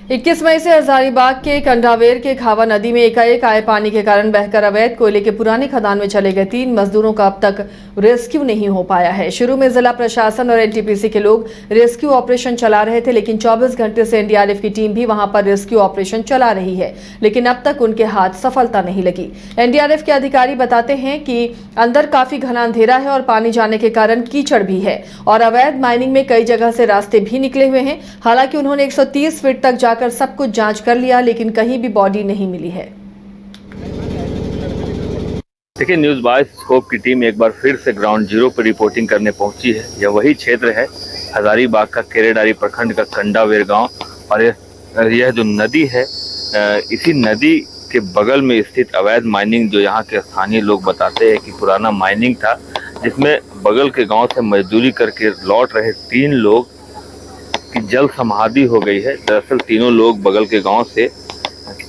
21 मई से हजारीबाग के कंडावेर के खावा नदी में एकाएक आए पानी के कारण बहकर अवैध कोयले के पुरानी खदान में चले गए 3 मजदूरों का अब तक रेस्क्यू नहीं हो पाया है। शुरू में जिला प्रशासन और एनटीपीसी के लोग रेस्क्यू ऑपरेशन चला रहे थे, लेकिन 24 घंटे से एनडीआरएफ की टीम भी वहां पर रेस्क्यू ऑपरेशन चला रही है, लेकिन अब तक उनके हाथ सफलता नहीं लगी। एनडीआरएफ के अधिकारी बताते हैं कि अंदर काफी घना अंधेरा है और पानी जाने के कारण कीचड़ भी है और अवैध माइनिंग में कई जगह से रास्ते भी निकले हुए हैं। हालांकि उन्होंने 130 फीट तक जाकर सब कुछ जांच कर लिया, लेकिन कहीं भी बॉडी नहीं मिली है। देखिए, न्यूज़ 22 स्कोप की टीम एक बार फिर से ग्राउंड जीरो पर रिपोर्टिंग करने पहुंची है। यह वही क्षेत्र है हजारीबाग का केरेडारी प्रखंड का कंडावेर गांव, और यह जो नदी है, इसी नदी के बगल में स्थित अवैध माइनिंग, जो यहाँ के स्थानीय लोग बताते हैं कि पुराना माइनिंग था, जिसमें बगल के गाँव से मजदूरी करके लौट रहे 3 लोग की जल समाधि हो गई है। दरअसल तीनों लोग बगल के गांव से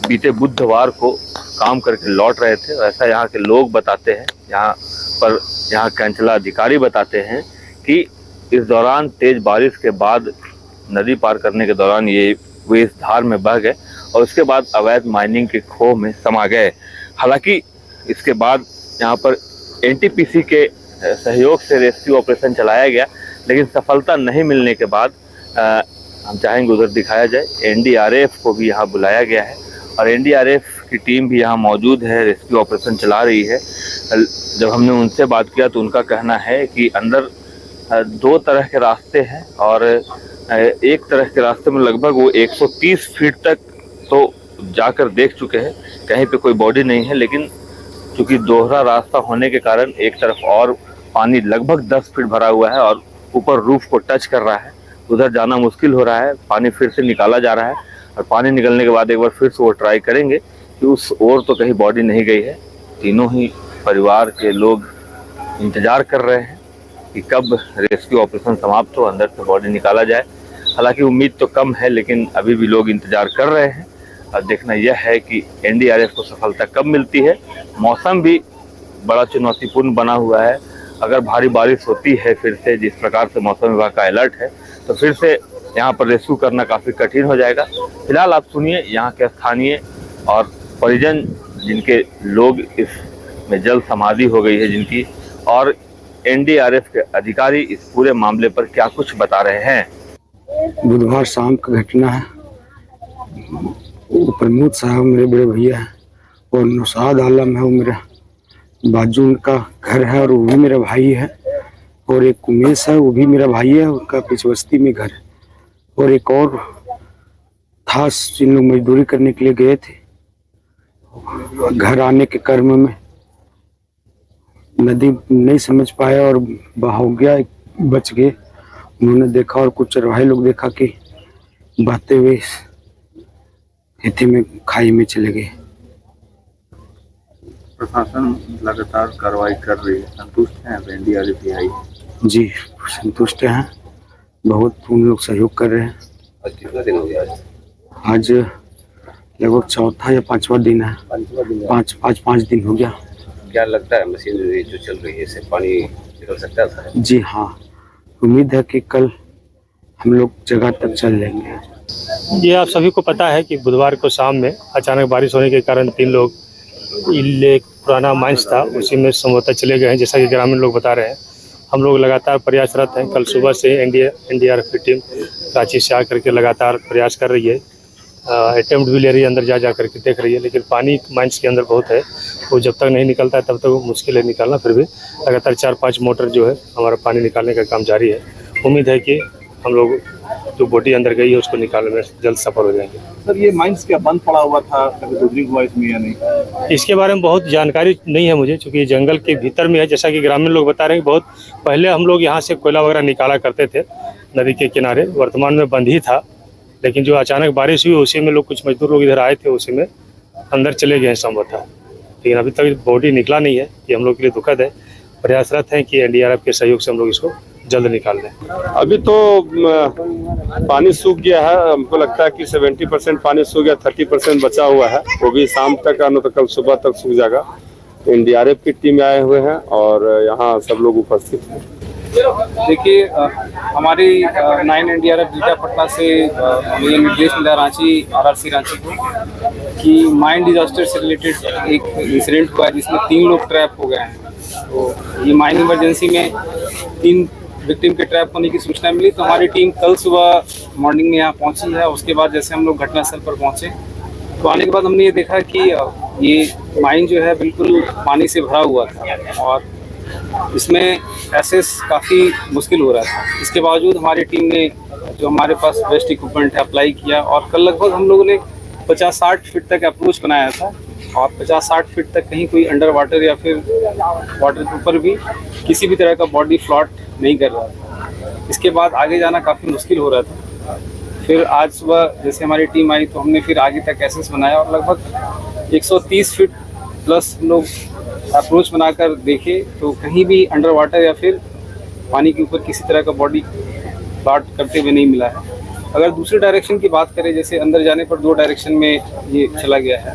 बीते बुधवार को काम करके लौट रहे थे, ऐसा यहाँ के लोग बताते हैं। यहाँ कैंचला अधिकारी बताते हैं कि इस दौरान तेज बारिश के बाद नदी पार करने के दौरान वे इस धार में बह गए और उसके बाद अवैध माइनिंग के खो में समा गए। हालांकि इसके बाद यहाँ पर एनटीपीसी के सहयोग से रेस्क्यू ऑपरेशन चलाया गया, लेकिन सफलता नहीं मिलने के बाद हम चाहेंगे उधर दिखाया जाए। एनडीआरएफ को भी यहाँ बुलाया गया है और एनडीआरएफ की टीम भी यहाँ मौजूद है, रेस्क्यू ऑपरेशन चला रही है। जब हमने उनसे बात किया तो उनका कहना है कि अंदर 2 तरह के रास्ते हैं और एक तरह के रास्ते में लगभग वो 130 फीट तक तो जाकर देख चुके हैं, कहीं पे कोई बॉडी नहीं है। लेकिन चूँकि दोहरा रास्ता होने के कारण एक तरफ और पानी लगभग 10 फीट भरा हुआ है और ऊपर रूफ को टच कर रहा है, उधर जाना मुश्किल हो रहा है। पानी फिर से निकाला जा रहा है और पानी निकलने के बाद एक बार फिर से वो ट्राई करेंगे कि उस ओर तो कहीं बॉडी नहीं गई है। तीनों ही परिवार के लोग इंतजार कर रहे हैं कि कब रेस्क्यू ऑपरेशन समाप्त हो, अंदर से बॉडी निकाला जाए। हालांकि उम्मीद तो कम है, लेकिन अभी भी लोग इंतजार कर रहे हैं और देखना यह है कि एनडीआरएफ को सफलता कब मिलती है। मौसम भी बड़ा चुनौतीपूर्ण बना हुआ है। अगर भारी बारिश होती है फिर से, जिस प्रकार से मौसम विभाग का अलर्ट है, तो फिर से यहाँ पर रेस्क्यू करना काफ़ी कठिन हो जाएगा। फिलहाल आप सुनिए यहाँ के स्थानीय और परिजन, जिनके लोग इसमें जल समाधि हो गई है जिनकी, और एनडीआरएफ के अधिकारी इस पूरे मामले पर क्या कुछ बता रहे हैं। बुधवार शाम का घटना है। प्रमोद साहब मेरे बड़े भैया हैं और नौशाद आलम है, वो मेरा बाजू उनका घर है और वो भी मेरा भाई है। और एक उमेश है, वो भी मेरा भाई है, उनका पिछवस्ती में घर है। और एक और था, जिन लोग मजदूरी करने के लिए गए थे, घर आने के क्रम में नदी नहीं समझ पाया और बहा गया, बच गए। उन्होंने देखा और कुछ चरवाहे लोग देखा कि बहते हुए खेते में खाई में चले गए। प्रशासन लगातार कार्रवाई कर रही है, संतुष्ट हैं एनडीआरएफ आई? जी संतुष्ट हैं, बहुत उन लोग सहयोग कर रहे हैं। आज कितना दिन हो गया? आज लगभग 4था या 5वां दिन है। 5 दिन हो गया। क्या लगता है मशीनरी जो चल रही है इससे पानी निकल सकता है? जी हाँ, उम्मीद है कि कल हम लोग जगह तक चल लेंगे। ये आप सभी को पता है कि बुधवार को शाम में अचानक बारिश होने के कारण 3 लोग एक पुराना माइंस था उसी में संभवतः चले गए हैं, जैसा कि ग्रामीण लोग बता रहे हैं। हम लोग लगातार प्रयासरत हैं। कल सुबह से एनडीआरएफ की टीम रांची से आकर के लगातार प्रयास कर रही है, अटेम्प्ट भी ले रही है, अंदर जा करके देख रही है, लेकिन पानी माइंस के अंदर बहुत है, वो जब तक नहीं निकलता है तब तक मुश्किल है निकालना। फिर भी लगातार 4-5 मोटर जो है हमारा पानी निकालने का काम जारी है। उम्मीद है कि हम लोग जो बॉडी अंदर गई है उसको निकालने में जल्द सफल हो जाएंगे। सर, ये माइंस क्या बंद पड़ा हुआ था, कभी गुजरिंग हुआ इसमें या नहीं? इसके बारे में बहुत जानकारी नहीं है मुझे, क्योंकि जंगल के भीतर में है। जैसा कि ग्रामीण लोग बता रहे हैं, बहुत पहले हम लोग यहाँ से कोयला वगैरह निकाला करते थे नदी के किनारे, वर्तमान में बंद ही था। लेकिन जो अचानक बारिश हुई उसी में लोग, कुछ मजदूर लोग इधर आए थे, उसी में अंदर चले गए हैं संभवतः, लेकिन अभी तक बॉडी निकला नहीं है। ये हम लोग के लिए दुखद है। प्रयासरत हैं कि एनडीआरएफ के सहयोग से हम लोग इसको जल्द निकाल लें। अभी तो पानी सूख गया है, हमको लगता है कि 70% पानी सूख गया, 30% बचा हुआ है, वो भी शाम तक आना तो कल सुबह तक सूख जाएगा। एनडीआरएफ की टीम आए हुए हैं और यहाँ सब लोग उपस्थित हैं। देखिए हमारी 9 एनडीआरएफ बीटा पटना से मुझे निर्देश मिला रांची आरआरसी रांची को कि माइन डिजास्टर से रिलेटेड एक इंसिडेंट हुआ है जिसमें 3 लोग ट्रैप हो गए हैं। तो ये माइन इमरजेंसी में 3 विक्टिम के ट्रैप होने की सूचना मिली, तो हमारी टीम कल सुबह मॉर्निंग में यहाँ पहुँची है। उसके बाद जैसे हम लोग घटनास्थल पर पहुँचे तो आने के बाद हमने ये देखा कि ये माइन जो है बिल्कुल पानी से भरा हुआ था और इसमें एक्सेस काफ़ी मुश्किल हो रहा था। इसके बावजूद हमारी टीम ने जो हमारे पास बेस्ट इक्विपमेंट है अप्लाई किया और कल लगभग हम लोगों ने 50-60 फीट तक अप्रोच बनाया था और 50-60 फीट तक कहीं कोई अंडर वाटर या फिर वाटर के ऊपर भी किसी भी तरह का बॉडी फ्लॉट नहीं कर रहा था। इसके बाद आगे जाना काफ़ी मुश्किल हो रहा था। फिर आज सुबह जैसे हमारी टीम आई तो हमने फिर आगे तक एक्सेस बनाया और लगभग 130 फीट प्लस लोग अप्रोच बनाकर देखे तो कहीं भी अंडर वाटर या फिर पानी के ऊपर किसी तरह का बॉडी फ्लॉट करते हुए नहीं मिला है। अगर दूसरे डायरेक्शन की बात करें, जैसे अंदर जाने पर 2 डायरेक्शन में ये चला गया है,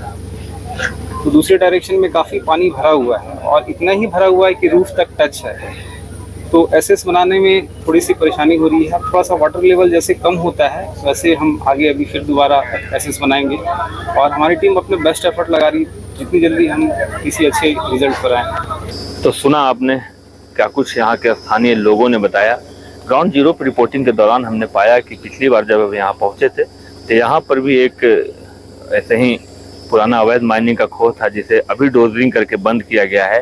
तो दूसरे डायरेक्शन में काफ़ी पानी भरा हुआ है और इतना ही भरा हुआ है कि रूफ तक टच है। तो एसएस बनाने में थोड़ी सी परेशानी हो रही है। थोड़ा सा वाटर लेवल जैसे कम होता है वैसे हम आगे अभी फिर दोबारा एसएस बनाएंगे और हमारी टीम अपने बेस्ट एफर्ट लगा रही जितनी जल्दी हम किसी अच्छे रिजल्ट पर आएँ। तो सुना आपने क्या कुछ यहाँ के स्थानीय लोगों ने बताया। ग्राउंड जीरो पर रिपोर्टिंग के दौरान हमने पाया कि पिछली बार जब यहाँ पहुँचे थे तो यहाँ पर भी एक ऐसे ही पुराना अवैध माइनिंग का खो था जिसे अभी डोजरिंग करके बंद किया गया है।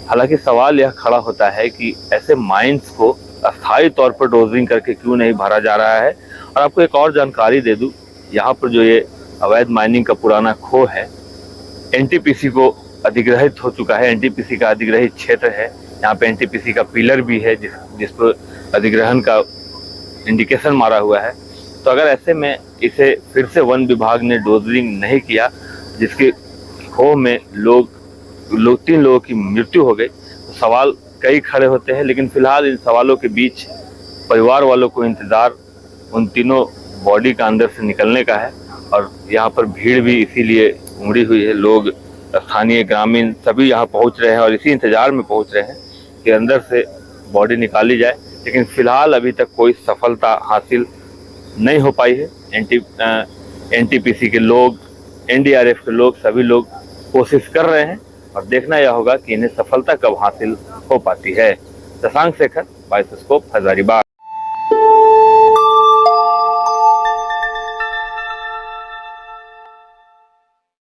हालांकि सवाल यह खड़ा होता है कि ऐसे माइंस को अस्थायी तौर पर डोजरिंग करके क्यों नहीं भरा जा रहा है। और आपको एक और जानकारी दे दूं, यहाँ पर जो ये अवैध माइनिंग का पुराना खो है एनटीपीसी को अधिग्रहित हो चुका है। एनटीपीसी का अधिग्रहित क्षेत्र है। यहाँ पे एनटीपीसी का पिलर भी है जिस पर अधिग्रहण का इंडिकेशन मारा हुआ है। तो अगर ऐसे में इसे फिर से वन विभाग ने डोजरिंग नहीं किया, जिसके खो में 3 लोगों की मृत्यु हो गई, तो सवाल कई खड़े होते हैं। लेकिन फिलहाल इन सवालों के बीच परिवार वालों को इंतज़ार उन तीनों बॉडी का अंदर से निकलने का है और यहाँ पर भीड़ भी इसीलिए उमड़ी हुई है। लोग स्थानीय ग्रामीण सभी यहाँ पहुँच रहे हैं और इसी इंतज़ार में पहुँच रहे हैं कि अंदर से बॉडी निकाली जाए। लेकिन फिलहाल अभी तक कोई सफलता हासिल नहीं हो पाई है। एनटीपीसी के लोग, एनडीआरएफ के लोग, सभी लोग कोशिश कर रहे हैं और देखना यह होगा कि इन्हें सफलता कब हासिल हो पाती है। शशांक शेखर, बाइसोस्कोप, हजारीबाग।